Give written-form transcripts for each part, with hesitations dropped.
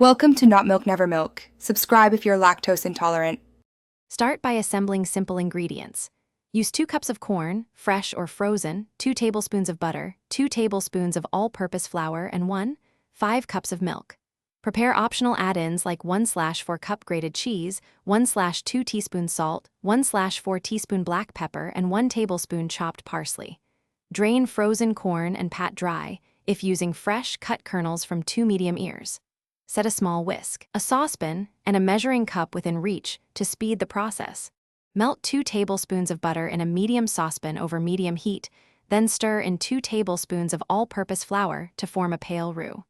Welcome to Not Milk Never Milk. Subscribe if you're lactose intolerant. Start by assembling simple ingredients. Use 2 cups of corn, fresh or frozen, 2 tablespoons of butter, 2 tablespoons of all-purpose flour, and 5 cups of milk. Prepare optional add-ins like 1/4 cup grated cheese, 1/2 teaspoons salt, 1/4 teaspoon black pepper, and 1 tablespoon chopped parsley. Drain frozen corn and pat dry, if using fresh, cut kernels from 2 medium ears. Set a small whisk, a saucepan, and a measuring cup within reach to speed the process. Melt 2 tablespoons of butter in a medium saucepan over medium heat, then stir in 2 tablespoons of all-purpose flour to form a pale roux.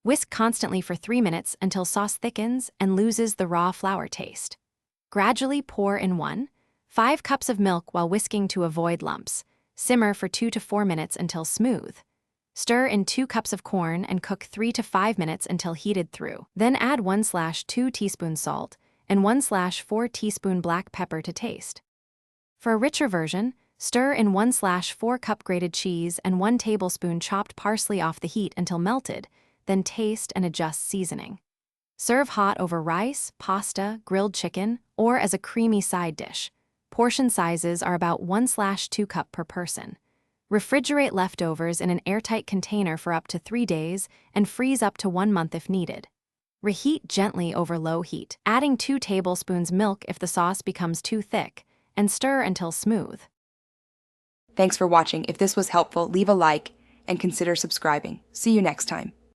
Whisk constantly for 3 minutes until sauce thickens and loses the raw flour taste. Gradually pour in 5 cups of milk while whisking to avoid lumps. Simmer for 2 to 4 minutes until smooth. Stir in 2 cups of corn and cook 3 to 5 minutes until heated through. Then add 1/2 teaspoons salt and 1/4 teaspoon black pepper to taste. For a richer version, stir in 1/4 cup grated cheese and 1 tablespoon chopped parsley off the heat until melted, then taste and adjust seasoning. Serve hot over rice, pasta, grilled chicken, or as a creamy side dish. Portion sizes are about 1/2 cup per person. Refrigerate leftovers in an airtight container for up to 3 days and freeze up to 1 month if needed. Reheat gently over low heat, adding 2 tablespoons milk if the sauce becomes too thick, and stir until smooth. Thanks for watching. If this was helpful, leave a like and consider subscribing. See you next time.